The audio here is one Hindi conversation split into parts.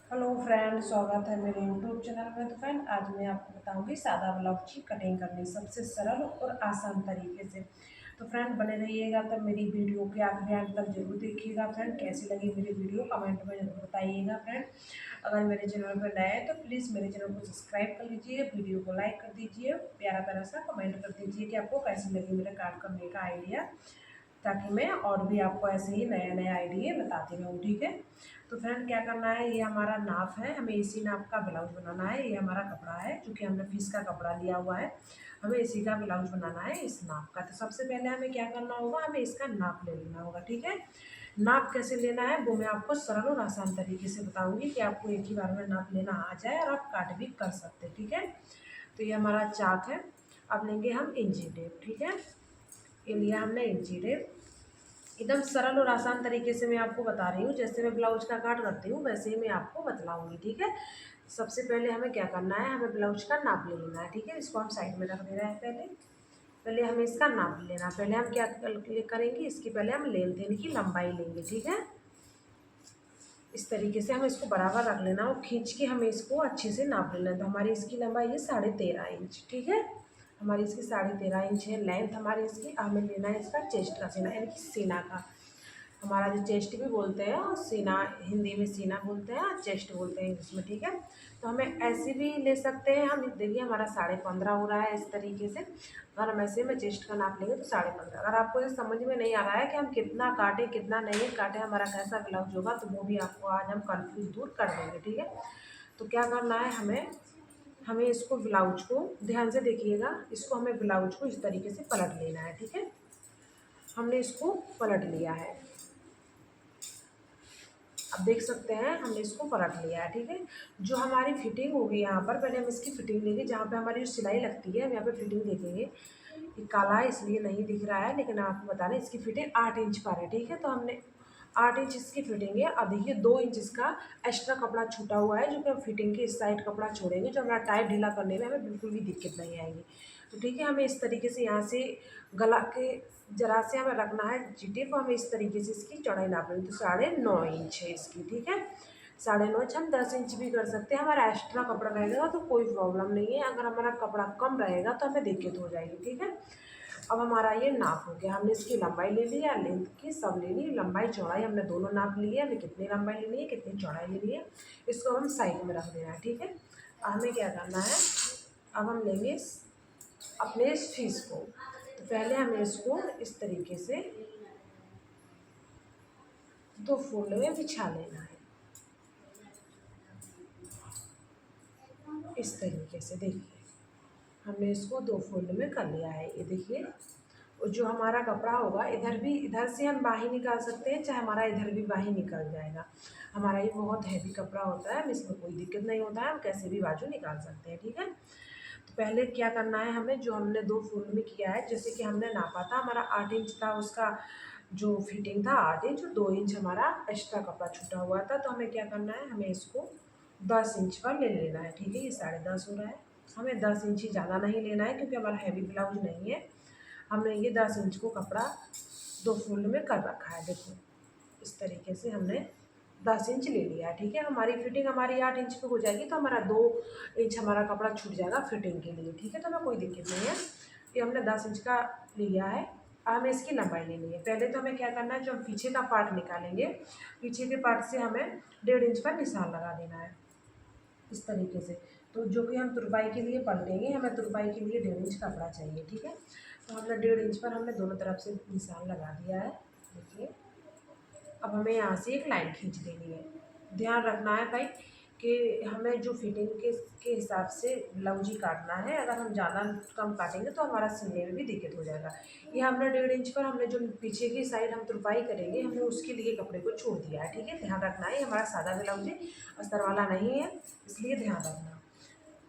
हेलो फ्रेंड, स्वागत है मेरे यूट्यूब चैनल में। तो फ्रेंड, आज मैं आपको बताऊंगी सादा ब्लाउज की कटिंग करनी सबसे सरल और आसान तरीके से। तो फ्रेंड, बने रहिएगा तब मेरी वीडियो के आखिरी अंत तक जरूर देखिएगा। फ्रेंड, कैसी लगी मेरी वीडियो कमेंट में जरूर बताइएगा। फ्रेंड, अगर मेरे चैनल पर नए हैं तो प्लीज़ मेरे चैनल को सब्सक्राइब कर लीजिए, वीडियो को लाइक कर दीजिए, प्यारा प्यारा सा कमेंट कर दीजिए कि आपको कैसी लगी मेरा कार्ड करने का आइडिया, ताकि मैं और भी आपको ऐसे ही नए नए आइडिया बताती रहूँ। ठीक है। तो फ्रेंड, क्या करना है, ये हमारा नाप है, हमें इसी नाप का ब्लाउज बनाना है। ये हमारा कपड़ा है, चूँकि हमने फीस का कपड़ा लिया हुआ है, हमें इसी का ब्लाउज बनाना है इस नाप का। तो सबसे पहले हमें क्या करना होगा, हमें इसका नाप ले लेना होगा। ठीक है। नाप कैसे लेना है वो मैं आपको सरल और आसान तरीके से बताऊंगी कि आपको एक ही बार में नाप लेना आ जाए और आप काट भी कर सकते हैं। ठीक है। तो ये हमारा चाक है। अब लेंगे हम इंची टेप। ठीक है। ये लिया हमने इंची टेप। एकदम सरल और आसान तरीके से मैं आपको बता रही हूँ, जैसे मैं ब्लाउज का काट करती हूँ वैसे ही मैं आपको बतलाऊंगी। ठीक है। सबसे पहले हमें क्या करना है, हमें ब्लाउज का नाप ले लेना है। ठीक है। इसको हम साइड में रख दे रहे हैं। पहले पहले हमें इसका नाप लेना। पहले हम क्या करेंगे, इसकी पहले हम लेन देन की लंबाई लेंगे। ठीक है। इस तरीके से हमें इसको बराबर रख लेना और खींच के हमें इसको अच्छे से नाप लेना। तो हमारी इसकी लंबाई है 13.5 इंच। ठीक है। हमारी इसकी 13.5 इंच है लेंथ हमारी इसकी। हमें लेना है इसका चेस्ट का सीना, यानी कि सीना का। हमारा जो चेस्ट भी बोलते हैं और सीना, हिंदी में सीना बोलते हैं और चेस्ट बोलते हैं इंग्लिश में। ठीक है। तो हमें ऐसे भी ले सकते हैं हम। देखिए हमारा 15.5 हो रहा है इस तरीके से। अगर हम ऐसे में चेस्ट का नाप लेंगे तो 15.5। अगर आपको ये समझ में नहीं आ रहा है कि हम कितना काटे कितना नहीं काटे, हमारा कैसा ब्लाउज होगा, तो वो भी आपको आज हम कन्फ्यूज दूर कर देंगे। ठीक है। तो क्या करना है, हमें हमें इसको ब्लाउज को ध्यान से देखिएगा, इसको हमें ब्लाउज को इस तरीके से पलट लेना है। ठीक है। हमने इसको पलट लिया है। अब देख सकते हैं हमने इसको पलट लिया है। ठीक है। जो हमारी फिटिंग होगी यहाँ पर, पहले हम इसकी फिटिंग लेंगे। जहाँ पे हमारी जो सिलाई लगती है हम यहाँ पे फिटिंग देखेंगे। ये काला है इसलिए नहीं दिख रहा है, लेकिन आपको बता दें इसकी फिटिंग 8 इंच पर है। ठीक है। तो हमने 8 इंच इसकी फिटिंग है। अब देखिए 2 इंच इसका एक्स्ट्रा कपड़ा छूटा हुआ है, जो कि हम फिटिंग के इस साइड कपड़ा छोड़ेंगे, जो हमारा टाइट ढीला करने में हमें बिल्कुल भी दिक्कत नहीं आएगी। तो ठीक है, हमें इस तरीके से यहाँ से गला के जरा से हमें रखना है जीटे को। हमें इस तरीके से इसकी चौड़ाई नाप लेंगे। तो 9.5 इंच है इसकी। ठीक है। 9.5 इंच, हम 10 इंच भी कर सकते हैं। हमारा एक्स्ट्रा कपड़ा रहेगा तो कोई प्रॉब्लम नहीं है। अगर हमारा कपड़ा कम रहेगा तो हमें दिक्कत हो जाएगी। ठीक है। अब हमारा ये नाप हो गया। हमने इसकी लंबाई ले लिया, लेंथ की सब ले ली, लंबाई चौड़ाई हमने दोनों नाप लिए। हमें कितनी लंबाई लेनी है कितनी चौड़ाई लेनी है, इसको हम साइड में रख देना है। ठीक है। अब हमें क्या करना है, अब हम लेंगे अपने इस फीस को। तो पहले हमें इसको इस तरीके से 2 फोल्ड में बिछा लेना है। इस तरीके से देखिए हमने इसको 2 फोल्ड में कर लिया है। ये देखिए, और जो हमारा कपड़ा होगा इधर भी, इधर से हम बाही निकाल सकते हैं, चाहे हमारा इधर भी बाही निकल जाएगा। हमारा ये बहुत हैवी कपड़ा होता है, इसमें कोई दिक्कत नहीं होता है, हम कैसे भी बाजू निकाल सकते हैं। ठीक है। तो पहले क्या करना है, हमें जो हमने 2 फोल्ड में किया है, जैसे कि हमने नापा था हमारा 8 इंच था उसका जो फिटिंग था 8 इंच, 2 इंच हमारा एक्स्ट्रा कपड़ा छूटा हुआ था। तो हमें क्या करना है, हमें इसको 10 इंच पर ले लेना है। ठीक है। ये 10.5 हो रहा है, हमें 10 इंच ही ज़्यादा नहीं लेना है, क्योंकि हमारा हैवी ब्लाउज नहीं है। हमने ये 10 इंच को कपड़ा 2 फोल्ड में कर रखा है। देखो इस तरीके से हमने 10 इंच ले लिया है। ठीक है। हमारी फिटिंग हमारी 8 इंच पे हो जाएगी, तो हमारा 2 इंच हमारा कपड़ा छूट जाएगा फिटिंग के लिए। ठीक है। तो हमें कोई दिक्कत नहीं है। ये हमने 10 इंच का लिया है। हमें इसकी लंबाई लेनी है। पहले तो हमें क्या करना है, जो हम पीछे का पार्ट निकालेंगे, पीछे के पार्ट से हमें 1.5 इंच का निशान लगा देना है इस तरीके से। तो जो कि हम तुरपाई के लिए पलटेंगे, हमें तुरपाई के लिए 1.5 इंच कपड़ा चाहिए। ठीक है। तो हमने 1.5 इंच पर हमने दोनों तरफ से निशान लगा दिया है। देखिए अब हमें यहाँ से एक लाइन खींच देनी है। ध्यान रखना है भाई कि हमें जो फिटिंग के हिसाब से ब्लाउज ही काटना है। अगर हम ज़्यादा कम काटेंगे तो हमारा सिलने में भी दिक्कत हो जाएगा। ये हमने 1.5 इंच पर हमने जो पीछे की साइड हम तुरपाई करेंगे, हमने उसके लिए कपड़े को छोड़ दिया है। ठीक है। ध्यान रखना है, हमारा सादा ब्लाउज है, अस्तर वाला नहीं है, इसलिए ध्यान रखना।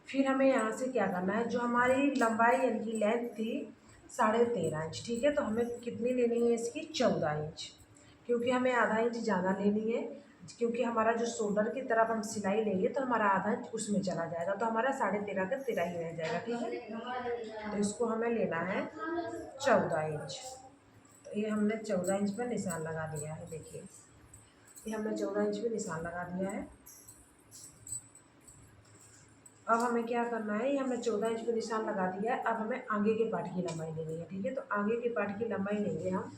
फिर हमें यहाँ से क्या करना है, जो हमारी लंबाई यानी कि लेंथ थी 13.5 इंच। ठीक है। तो हमें कितनी लेनी है इसकी, 14 इंच, क्योंकि हमें आधा इंच ज़्यादा लेनी है। क्योंकि हमारा जो शोल्डर की तरफ हम सिलाई लेंगे तो हमारा आधा इंच उसमें चला जाएगा, तो हमारा 13.5 का 13 ही रह जाएगा। ठीक है। तो इसको हमें लेना है 14 इंच। तो ये हमने 14 इंच पर निशान लगा दिया है। देखिए ये हमने 14 इंच पे निशान लगा दिया है। अब हमें क्या करना है, ये हमने 14 इंच पे निशान लगा दिया है। अब हमें आगे के पार्ट की लंबाई लेनी है, ठीक है। तो आगे के पार्ट की लंबाई लेंगे हम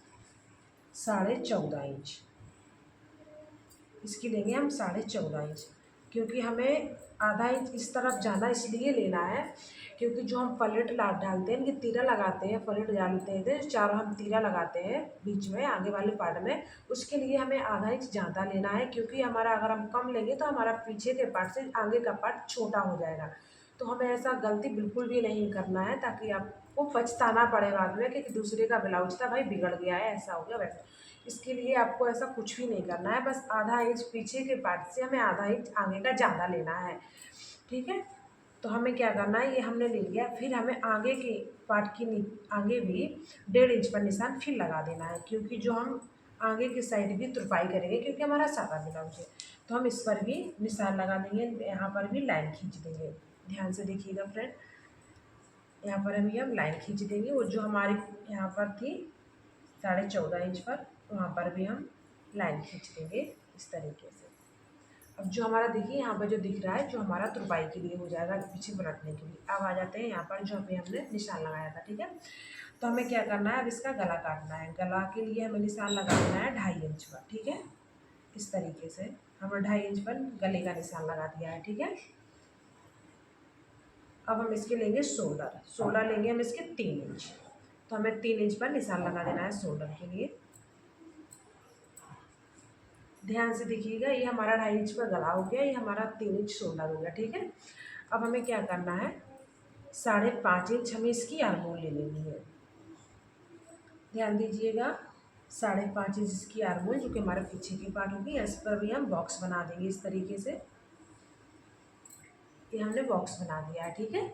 14.5 इंच। इसकी लेंगे हम 14.5 इंच, क्योंकि हमें आधा इंच इस तरफ जाना इसलिए लेना है क्योंकि जो हम पलेट डालते हैं कि तीरा लगाते हैं, पलेट डालते हैं चारों हम तीरा लगाते हैं बीच में आगे वाले पार्ट में, उसके लिए हमें आधा इंच ज़्यादा लेना है। क्योंकि हमारा अगर हम कम लेंगे तो हमारा पीछे के पार्ट से आगे का पार्ट छोटा हो जाएगा। तो हमें ऐसा गलती बिल्कुल भी नहीं करना है, ताकि आपको पछताना पड़े बाद में कि दूसरे का ब्लाउज था भाई बिगड़ गया है, ऐसा हो गया वैसा। इसके लिए आपको ऐसा कुछ भी नहीं करना है, बस आधा इंच पीछे के पार्ट से हमें आधा इंच आगे का ज़्यादा लेना है, ठीक है। तो हमें क्या करना है, ये हमने ले लिया। फिर हमें आगे के पार्ट की आगे भी 1.5 इंच पर निशान फिर लगा देना है, क्योंकि जो हम आगे की साइड भी तुरपाई करेंगे क्योंकि हमारा सादा ब्लाउज है। तो हम इस पर भी निशान लगा देंगे, यहाँ पर भी लाइन खींच देंगे। ध्यान से देखिएगा फ्रेंड, यहाँ पर अभी हम लाइन खींच देंगे। वो जो हमारी यहाँ पर थी 14.5 इंच पर, वहाँ पर भी हम लाइन खींच देंगे इस तरीके से। अब जो हमारा देखिए यहाँ पर जो दिख रहा है, जो हमारा तुरपाई के लिए हो जाएगा, पीछे पलटने के लिए। अब आ जाते हैं यहाँ पर जो अभी हमने निशान लगाया था, ठीक है। तो हमें क्या करना है, अब इसका गला काटना है। गला के लिए हमें निशान लगाना है 2.5 इंच पर, ठीक है। इस तरीके से हमने 2.5 इंच पर गले का निशान लगा दिया है, ठीक है। अब हम इसके लेंगे शोल्डर लेंगे हम इसके 3 इंच। तो हमें 3 इंच पर निशान लगा देना है शोल्डर के लिए। ध्यान से देखिएगा, ये हमारा 2.5 इंच पर गला हो गया, ये हमारा 3 इंच शोल्डर हो गया, ठीक है। अब हमें क्या करना है, 5.5 इंच हमें इसकी आर्मोल ले लेनी है। ध्यान दीजिएगा, 5.5 इंच इसकी आर्मोल, जो कि हमारे पीछे की पार्ट होगी, इस पर भी हम बॉक्स बना देंगे इस तरीके से। ये हमने बॉक्स बना दिया है, ठीक है।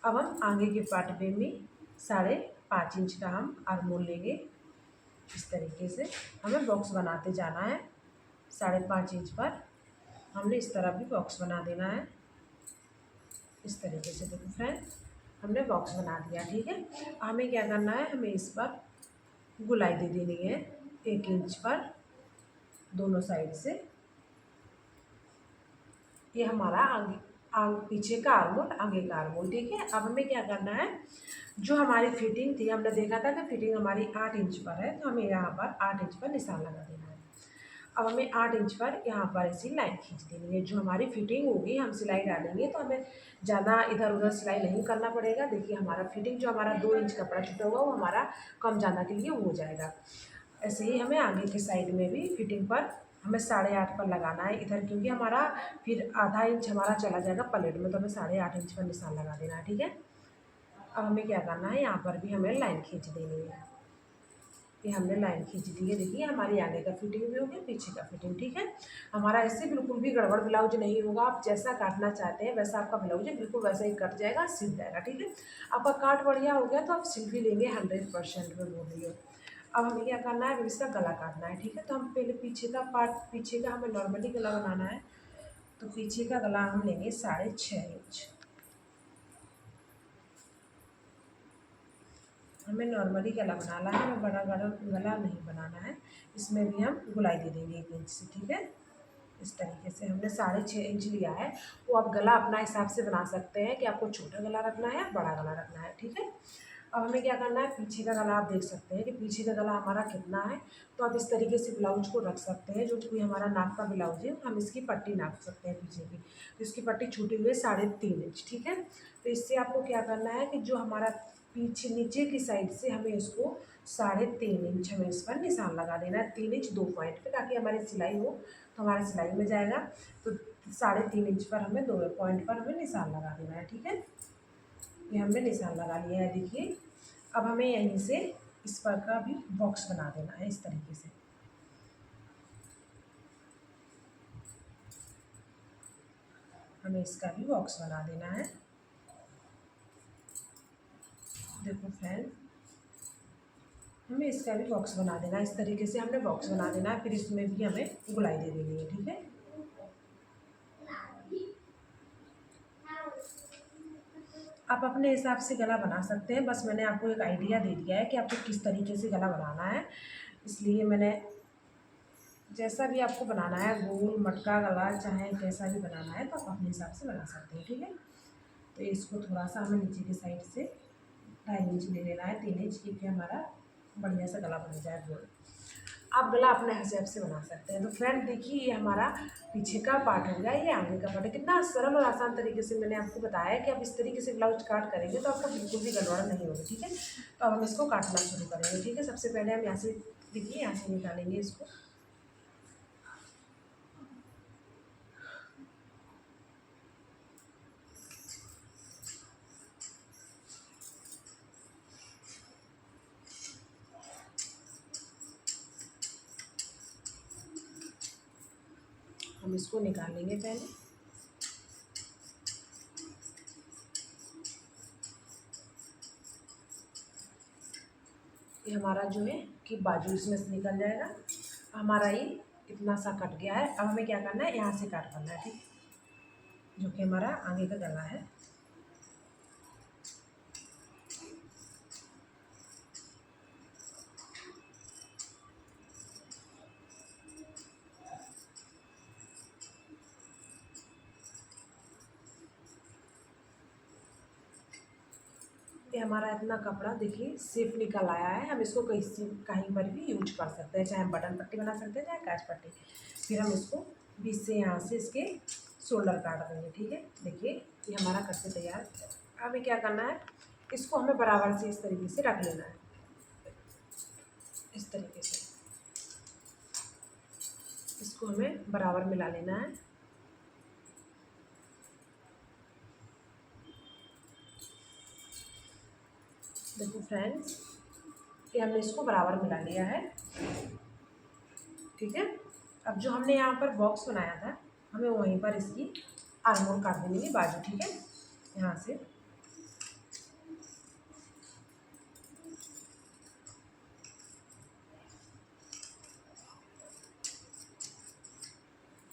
अब हम आगे के पार्ट पे भी 5.5 इंच का हम आर्मोल लेंगे। इस तरीके से हमें बॉक्स बनाते जाना है। 5.5 इंच पर हमने इस तरह भी बॉक्स बना देना है, इस तरीके से। देखो फ्रेंड, हमने बॉक्स बना दिया, ठीक है। हमें क्या करना है, हमें इस पर गुलाई दे देनी है 1 इंच पर दोनों साइड से। ये हमारा पीछे का आर्मोल, आगे का आर्मोल, ठीक है। अब हमें क्या करना है, जो हमारी फिटिंग थी, हमने देखा था कि फिटिंग हमारी 8 इंच पर है, तो हमें यहाँ पर 8 इंच पर निशान लगा देना है। अब हमें 8 इंच पर यहाँ पर ऐसी लाइन खींच देनी है। जो हमारी फिटिंग होगी, हम सिलाई डालेंगे तो हमें ज़्यादा इधर उधर सिलाई नहीं करना पड़ेगा। देखिए हमारा फिटिंग जो हमारा 2 इंच कपड़ा छूटा हुआ वो हमारा कम ज़्यादा के लिए हो जाएगा। ऐसे ही हमें आगे के साइड में भी फिटिंग पर हमें 8.5 पर लगाना है इधर, क्योंकि हमारा फिर आधा इंच हमारा चला जाएगा प्लेट में, तो हमें 8.5 इंच पर निशान लगा देना है, ठीक है। अब हमें क्या करना है, यहाँ पर भी हमें लाइन खींच देनी है। ये हमने लाइन खींच दी है, देखिए हमारी आगे का फिटिंग भी हो गया, पीछे का फिटिंग, ठीक है। हमारा इससे बिल्कुल भी गड़बड़ ब्लाउज नहीं होगा। आप जैसा काटना चाहते हैं वैसा आपका ब्लाउज है, बिल्कुल वैसा ही कट जाएगा, सिल जाएगा, ठीक है। आपका काट बढ़िया हो गया तो आप सिल भी लेंगे 100% में, बोल रही हो। अब हमें क्या करना है, इसका गला काटना है, ठीक है। तो हम पहले पीछे का पार्ट, पीछे का हमें नॉर्मली गला बनाना है। तो पीछे का गला हम लेंगे 6.5 इंच। हमें नॉर्मली गला बनाना है, हमें बड़ा गला नहीं बनाना है। इसमें भी हम गुलाई दे देंगे 1 इंच से, ठीक है। इस तरीके से हमने 6.5 इंच लिया है। वो आप गला अपना हिसाब से बना सकते हैं कि आपको छोटा गला रखना है या बड़ा गला रखना है, ठीक है। अब हमें क्या करना है, पीछे का गला आप देख सकते हैं कि पीछे का गला हमारा कितना है। तो आप इस तरीके से ब्लाउज को रख सकते हैं। जो कोई हमारा नाक का ब्लाउज है, हम इसकी पट्टी नाप सकते हैं पीछे की। तो इसकी पट्टी छूटी हुई है 3.5 इंच, ठीक है। तो इससे आपको क्या करना है कि जो हमारा पीछे नीचे की साइड से हमें इसको 3.5 इंच हमें इस पर निशान लगा देना है, 3 इंच 2 पॉइंट पे, ताकि हमारी सिलाई हो तो हमारी सिलाई में जाएगा। तो 3.5 इंच पर हमें 2 पॉइंट पर हमें निशान लगा देना है, ठीक है। ये हमने निशान लगा लिया है, देखिए। अब हमें यहीं से इस पर का भी बॉक्स बना देना है इस तरीके से। हमें इसका भी बॉक्स बना देना है। देखो फ्रेंड, हमें इसका भी बॉक्स बना देना है, इस तरीके से हमने बॉक्स बना देना है। फिर इसमें भी हमें गुलाई दे देनी है, ठीक है। आप अपने हिसाब से गला बना सकते हैं, बस मैंने आपको एक आइडिया दे दिया है कि आपको किस तरीके से गला बनाना है। इसलिए मैंने, जैसा भी आपको बनाना है, गोल मटका गला चाहे कैसा भी बनाना है, तो आप अपने हिसाब से बना सकते हैं, ठीक है। तो इसको थोड़ा सा हमें नीचे की साइड से 2.5 इंच ले लेना है, 3 इंच, क्योंकि हमारा बढ़िया सा गला बन जाए गोल। आप गला अपने हिसाब से बना सकते हैं। तो फ्रेंड देखिए, ये हमारा पीछे का पार्ट हो गया, ये आगे का पार्ट है। कितना सरल और आसान तरीके से मैंने आपको बताया कि आप इस तरीके से ब्लाउज काट करेंगे तो आपका बिल्कुल भी गड़बड़ नहीं होगी। ठीक है, तो अब हम इसको काटना शुरू करेंगे। ठीक है, सबसे पहले हम यहाँ से देखिए, यहाँ से निकालेंगे इसको। हम इसको निकाल लेंगे पहले। ये हमारा जो है कि बाजू इसमें से निकल जाएगा। हमारा ये इतना सा कट गया है। अब हमें क्या करना है, यहाँ से काट करना है। ठीक, जो कि हमारा आगे का गला है। ये हमारा इतना कपड़ा देखिए सिर्फ निकल आया है। हम इसको कहीं पर भी यूज कर सकते हैं, चाहे हम बटन पट्टी बना सकते हैं, चाहे काज पट्टी। फिर हम इसको बीच से यहाँ से इसके शोल्डर काट देंगे। ठीक है, देखिए ये हमारा कट के तैयार। हमें क्या करना है, इसको हमें बराबर से इस तरीके से रख लेना है, इस तरीके से इसको हमें बराबर मिला लेना है। देखो फ्रेंड्स, ये हमने इसको बराबर मिला लिया है। ठीक है, अब जो हमने यहाँ पर बॉक्स बनाया था, हमें वहीं पर इसकी आर्मोल काट देनी है, बाजू। ठीक है, यहाँ से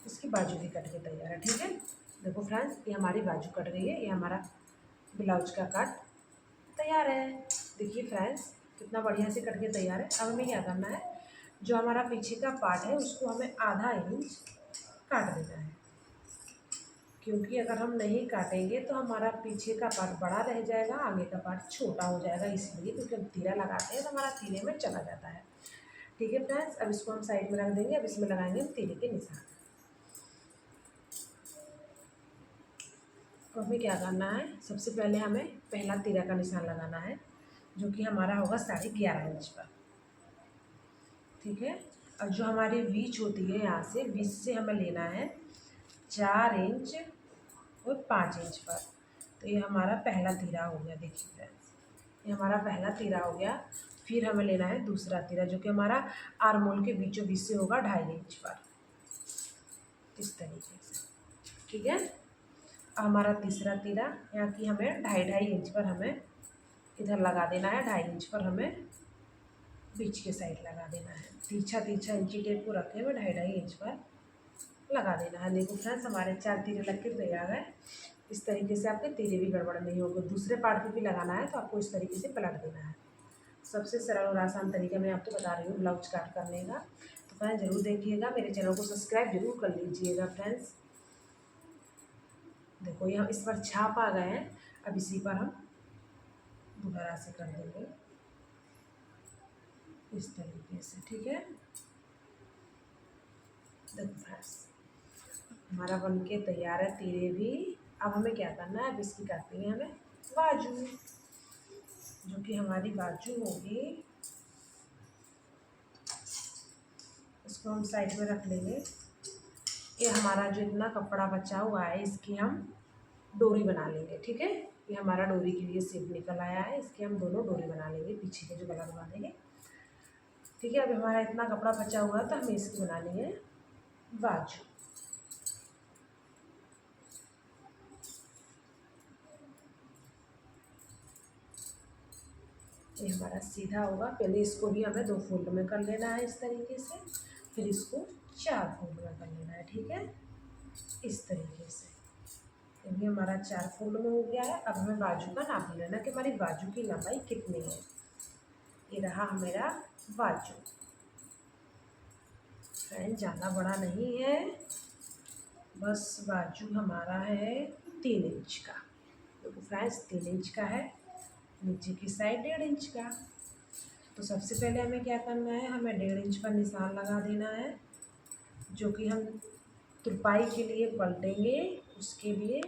इसकी बाजू भी कट के तैयार है। ठीक है, देखो फ्रेंड्स, ये हमारी बाजू कट गई है। ये हमारा ब्लाउज का कट तैयार है। देखिए फ्रेंड्स, कितना बढ़िया से कट के तैयार है। अब हमें क्या करना है, जो हमारा पीछे का पार्ट है उसको हमें आधा इंच काट देना है, क्योंकि अगर हम नहीं काटेंगे तो हमारा पीछे का पार्ट बड़ा रह जाएगा, आगे का पार्ट छोटा हो जाएगा। इसलिए क्योंकि हम तीरा लगाते हैं तो हमारा तीरे में चला जाता है। ठीक है फ्रेंड्स, अब इसको हम साइड में रख देंगे। अब इसमें लगाएंगे हम तीरे के निशान। तो हमें क्या करना है, सबसे पहले हमें पहला तीरा का निशान लगाना है, जो कि हमारा होगा 11.5 इंच पर। ठीक है, और जो हमारी बीच होती है, यहाँ से बीच से हमें लेना है 4 इंच और 5 इंच पर। तो ये हमारा पहला तीरा हो गया। देखिए फ्रेंड्स, ये हमारा पहला तीरा हो गया। फिर हमें लेना है दूसरा तीरा, जो कि हमारा आर्मोल के बीचों बीच से होगा 2.5 इंच पर, इस तरीके से। ठीक है, हमारा तीसरा तीरा, यहाँ की हमें 2.5 इंच पर हमें इधर लगा देना है। 2.5 इंच पर हमें बीच के साइड लगा देना है। तिरछा तिरछा इंची टेप को रखे हुए 2.5 इंच पर लगा देना है। देखो फ्रेंड्स, हमारे 4 तीरे लग के तैयार है। इस तरीके से आपके तीरे भी गड़बड़ नहीं होगा। दूसरे पार्ट पे भी लगाना है तो आपको इस तरीके से पलट देना है। सबसे सरल और आसान तरीका मैं आपको बता रही हूँ ब्लाउज काट करने का। तो फ्रेंड्स ज़रूर देखिएगा, मेरे चैनल को सब्सक्राइब जरूर कर लीजिएगा। फ्रेंड्स देखो, यहाँ इस पर छाप आ गए हैं। अब इसी पर हम दोबारा से कर देंगे इस तरीके से। ठीक है, देखो फ्रेंड्स, हमारा बन के तैयार है तीरे भी। अब हमें क्या करना है, अब इसकी काटनी है हमें बाजू, जो कि हमारी बाजू होगी। इसको हम साइड में रख लेंगे। ये हमारा जो इतना कपड़ा बचा हुआ है, इसकी हम डोरी बना लेंगे। ठीक है, ये हमारा डोरी के लिए शेप निकल आया है। इसकी हम दोनों डोरी बना लेंगे, पीछे के जो गला बना देंगे। ठीक है, अब हमारा इतना कपड़ा बचा हुआ है तो हमें इसकी बना लेंगे बाजू। ये हमारा सीधा होगा। पहले इसको भी हमें 2 फोल्ड में कर लेना है इस तरीके से, फिर इसको 4 फोल्ड में कर लेना है। ठीक है, इस तरीके से ये भी हमारा 4 फोल्ड में हो गया है। अब हमें बाजू का नाप लेना कि हमारी बाजू की लंबाई कितनी है। ये रहा मेरा बाजू। फ्रेंड ज़्यादा बड़ा नहीं है, बस बाजू हमारा है 3 इंच का। तो फ्रेंड्स 3 इंच का है, नीचे की साइड 1.5 इंच का। तो सबसे पहले हमें क्या करना है, हमें 1.5 इंच पर निशान लगा देना है, जो कि हम तुरपाई के लिए पलटेंगे उसके लिए।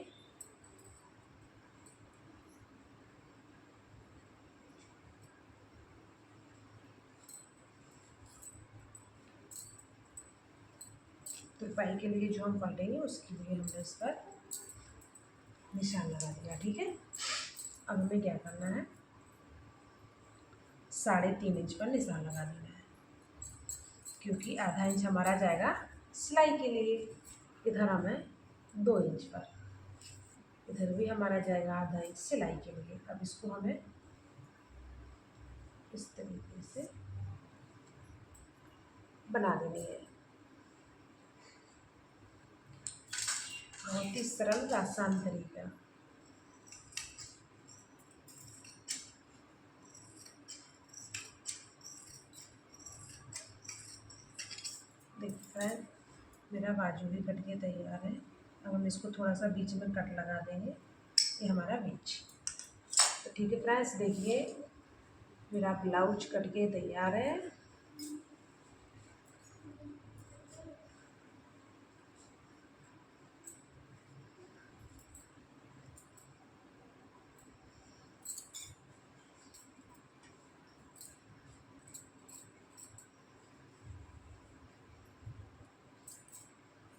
तुरपाई के लिए जो हम पलटेंगे उसके लिए हमने इस पर निशान लगा दिया। ठीक है, अब हमें क्या करना है, 3.5 इंच पर निशान लगा देना है, क्योंकि आधा इंच हमारा जाएगा सिलाई के लिए। इधर हमें 2 इंच पर, इधर भी हमारा जाएगा आधा इंच सिलाई के लिए। अब इसको हमें इस तरीके से बना देनी है। बहुत ही सरल आसान तरीका। देखिए फ्रेंड, मेरा बाजू भी कट के तैयार है। अब हम इसको थोड़ा सा बीच में कट लगा देंगे, ये हमारा बीच। तो ठीक है फ्रेंड्स, देखिए मेरा ब्लाउज कट के तैयार है।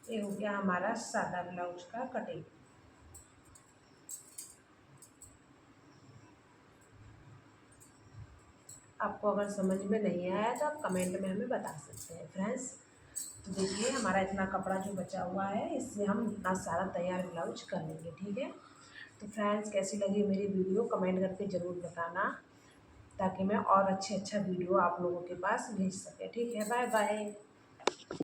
ये हो गया हमारा सादा ब्लाउज का कटिंग। आपको अगर समझ में नहीं आया तो आप कमेंट में हमें बता सकते हैं फ्रेंड्स। तो देखिए हमारा इतना कपड़ा जो बचा हुआ है, इससे हम इतना सारा तैयार ब्लाउज कर लेंगे। ठीक है, तो फ्रेंड्स कैसी लगी मेरी वीडियो कमेंट करके ज़रूर बताना, ताकि मैं और अच्छा वीडियो आप लोगों के पास भेज सके। ठीक है, बाय बाय।